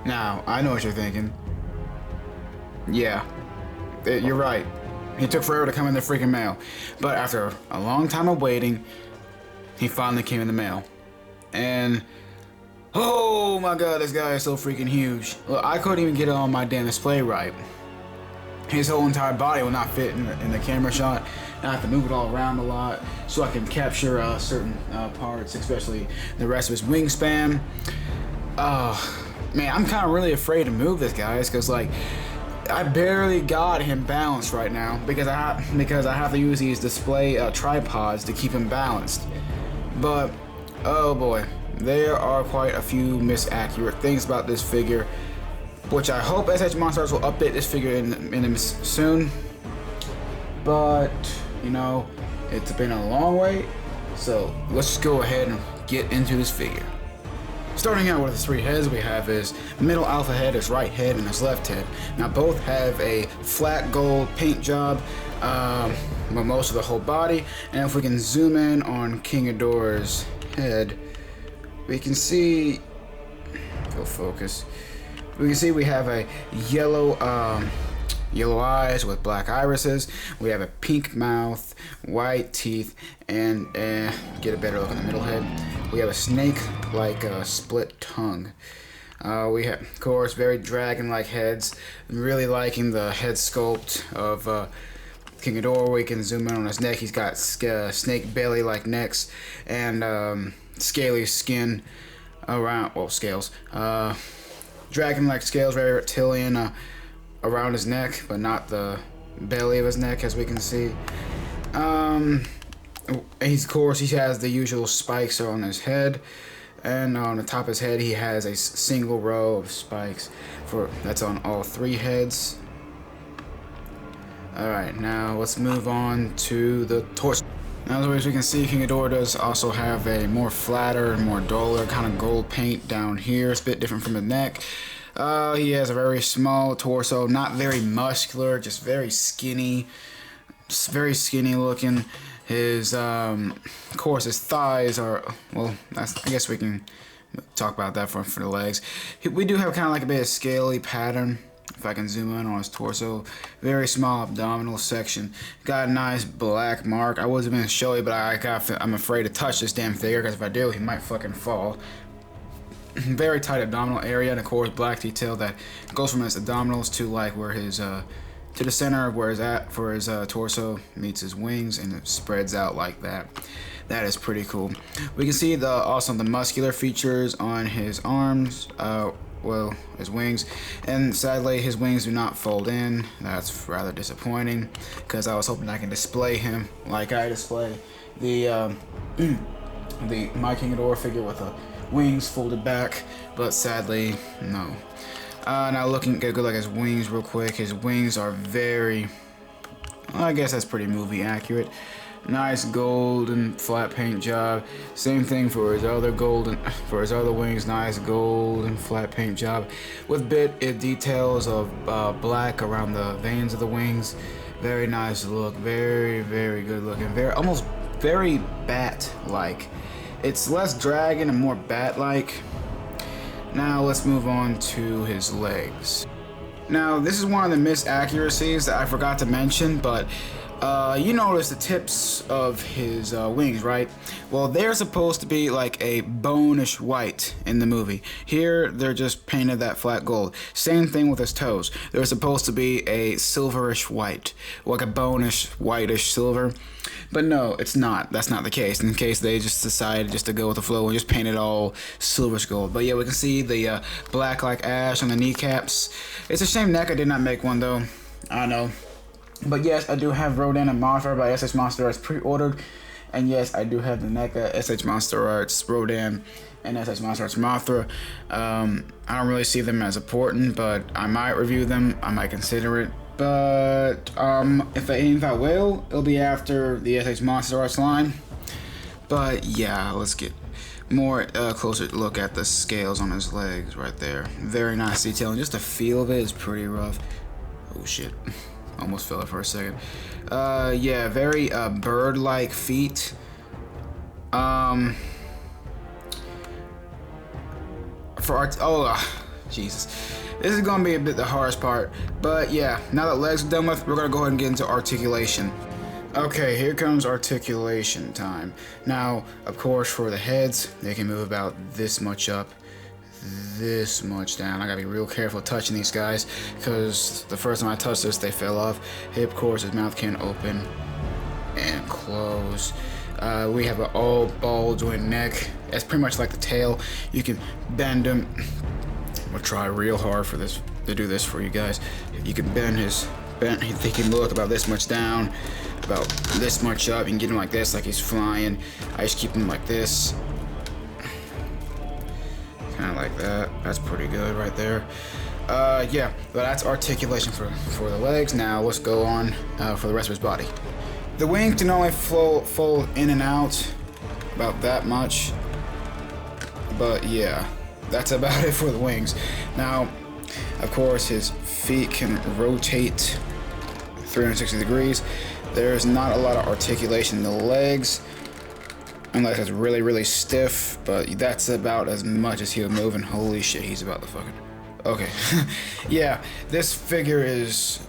Now, I know what you're thinking. Yeah, you're right. He took forever to come in the freaking mail. But after a long time of waiting, he finally came in the mail. And oh my god, this guy is so freaking huge. Look, I couldn't even get it on my damn display right. His whole entire body will not fit in the camera shot. And I have to move it all around a lot so I can capture certain parts, especially the rest of his wingspan. Man, I'm kind of really afraid to move this, guys, because like I barely got him balanced right now because I have to use these display tripods to keep him balanced. But oh boy, there are quite a few misaccurate things about this figure, which I hope S.H.Monsterarts will update this figure in soon. But you know, it's been a long wait, so let's just go ahead and get into this figure. Starting out with his three heads, we have his middle alpha head, his right head, and his left head. Now both have a flat gold paint job, with most of the whole body. And if we can zoom in on King-Ghidorah's head, we can see, go focus. We can see we have a yellow eyes with black irises. We have a pink mouth, white teeth, and get a better look on the middle head. We have a snake-like split tongue. We have, of course, very dragon-like heads. I'm really liking the head sculpt of King-Ghidorah. We can zoom in on his neck. He's got snake belly-like necks and scaly skin around, well, scales. Dragon-like scales, very reptilian around his neck, but not the belly of his neck, as we can see. Of course, he has the usual spikes on his head, and on the top of his head, he has a single row of spikes that's on all three heads. Alright, now let's move on to the torso. Now, as we can see, King-Ghidorah does also have a more flatter, more duller kind of gold paint down here. It's a bit different from the neck. He has a very small torso, not very muscular, just very skinny. Just very skinny looking. His, of course, his thighs are, well, I guess we can talk about that for the legs. We do have kind of like a bit of scaly pattern. If I can zoom in on his torso, very small abdominal section. Got a nice black mark. I wasn't gonna show you, but I'm afraid to touch this damn figure because if I do, he might fucking fall. Very tight abdominal area, and of course, black detail that goes from his abdominals to like where his to the center of where his torso meets his wings, and it spreads out like that. That is pretty cool. We can see also the muscular features on his arms. Well, his wings, and sadly his wings do not fold in. That's rather disappointing because I was hoping I can display him like I display the my King-Ghidorah figure with the wings folded back, but sadly no. Now looking at a good look at his wings real quick. His wings are very, well, I guess that's pretty movie accurate. Nice golden flat paint job. Same thing for his other wings. Nice golden flat paint job with details of black around the veins of the wings. Very nice look. Very, very good looking. Almost very bat-like. It's less dragon and more bat-like. Now let's move on to his legs. Now this is one of the misaccuracies that I forgot to mention, but you notice the tips of his wings, right? Well, they're supposed to be like a bonish white in the movie. Here, they're just painted that flat gold. Same thing with his toes. They're supposed to be a silverish white, like a bonish, whitish silver. But no, it's not. That's not the case. In case they just decided just to go with the flow and just paint it all silverish gold. But yeah, we can see the black like ash on the kneecaps. It's a shame NECA did not make one though. I know. But yes, I do have Rodan and Mothra by S.H.Monsterarts pre-ordered. And yes, I do have the NECA S.H.Monsterarts Rodan and S.H.Monsterarts Mothra. I don't really see them as important, but I might review them. I might consider it. But if I will, it'll be after the S.H.Monsterarts line. But yeah, let's get more closer look at the scales on his legs right there. Very nice detail, and just the feel of it is pretty rough. Oh shit. Almost fell it for a second. Yeah, very bird-like feet. for art. Oh, Jesus. This is gonna be a bit the hardest part, but yeah, now that legs are done with, we're gonna go ahead and get into articulation. Okay, here comes articulation time. Now, of course, for the heads, they can move about this much up, this much down. I gotta be real careful touching these guys, because the first time I touched this, they fell off. Of course, his mouth can open and close. We have an all ball joint neck. That's pretty much like the tail. You can bend him. I'm gonna try real hard for this to do this for you guys. You can bend his he can look about this much down, about this much up. You can get him like this, like he's flying. I just keep him like this, kind of like that. That's pretty good right there. Yeah, but that's articulation for the legs. Now let's go on for the rest of his body. The wings can only fold in and out about that much, but yeah, that's about it for the wings. Now, of course, his feet can rotate 360 degrees. There's not a lot of articulation in the legs, unless it's really, really stiff, but that's about as much as he'll move, and holy shit, he's about to fucking... Okay. Yeah, this figure is...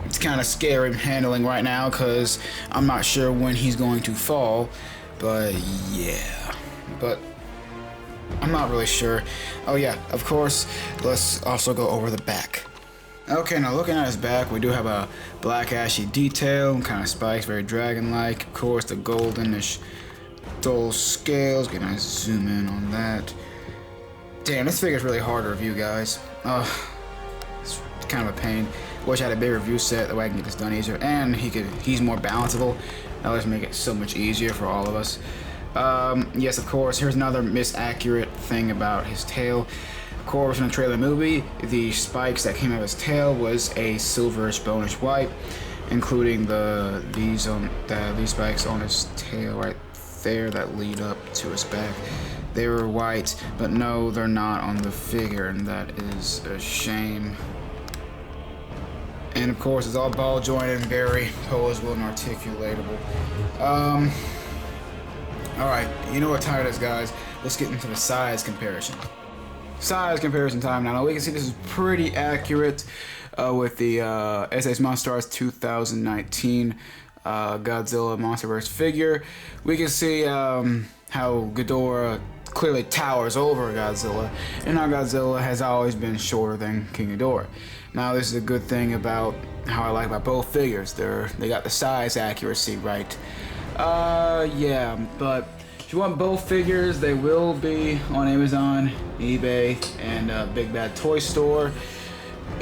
It's kind of scary handling right now, because I'm not sure when he's going to fall, but yeah. But I'm not really sure. Oh yeah, of course, let's also go over the back. Okay, now looking at his back, we do have a black ashy detail, kind of spikes, very dragon-like. Of course, the goldenish dull scales. Can I zoom in on that? Damn, this figure's really hard to review, guys. It's kind of a pain. Wish I had a bigger review set, that way I can get this done easier. And he's more balanceable. That would make it so much easier for all of us. Yes, of course, here's another misaccurate thing about his tail. Of course, in the trailer movie, the spikes that came out of his tail was a silverish bonish white, including these spikes on his tail right there that lead up to his back. They were white, but no, they're not on the figure, and that is a shame. And of course, it's all ball jointed and very posable and articulatable. Alright, you know what time it is, guys. Let's get into the size comparison. Size comparison time now. We can see this is pretty accurate with the S.H.Monsterarts 2019 Godzilla Monsterverse figure. We can see how Ghidorah clearly towers over Godzilla, and how Godzilla has always been shorter than King-Ghidorah. Now, this is a good thing about how I like about both figures. They got the size accuracy right. Yeah, but if you want both figures, they will be on Amazon, eBay, and Big Bad Toy Store.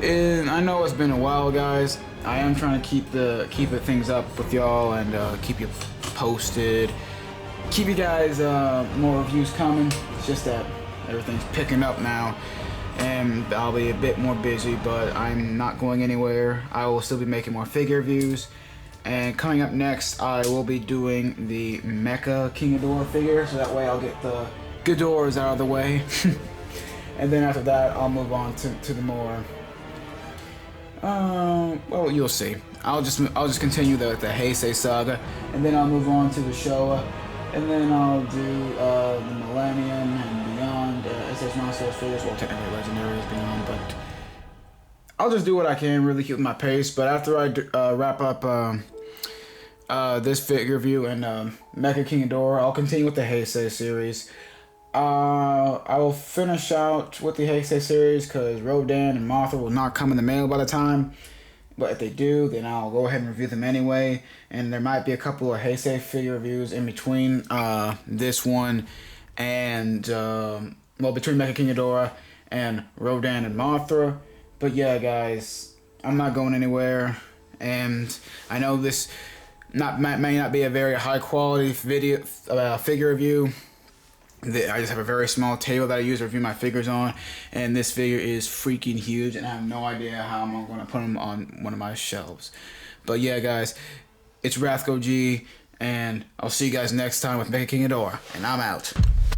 And I know it's been a while, guys. I am trying to keep the things up with y'all and keep you posted. Keep you guys more reviews coming. It's just that everything's picking up now, and I'll be a bit more busy, but I'm not going anywhere. I will still be making more figure reviews. And coming up next, I will be doing the Mecha King-Ghidorah figure, so that way I'll get the Ghidorahs out of the way. And then after that, I'll move on to the more... well, you'll see. I'll just continue the Heisei saga, and then I'll move on to the Showa, and then I'll do the Millennium and beyond. S.H.Monsterarts figures, well, technically Legendary is beyond, but I'll just do what I can, really keep my pace. But after I wrap up this figure review and Mecha King-Ghidorah, I'll continue with the Heisei series. I will finish out with the Heisei series because Rodan and Mothra will not come in the mail by the time. But if they do, then I'll go ahead and review them anyway. And there might be a couple of Heisei figure reviews in between this one and, well, between Mecha King-Ghidorah and Rodan and Mothra. But yeah, guys, I'm not going anywhere. And I know this may not be a very high quality video figure review. I just have a very small table that I use to review my figures on, and this figure is freaking huge, and I have no idea how I'm going to put him on one of my shelves. But yeah, guys, it's Rathko G, and I'll see you guys next time with Mecha King-Ghidorah, and I'm out.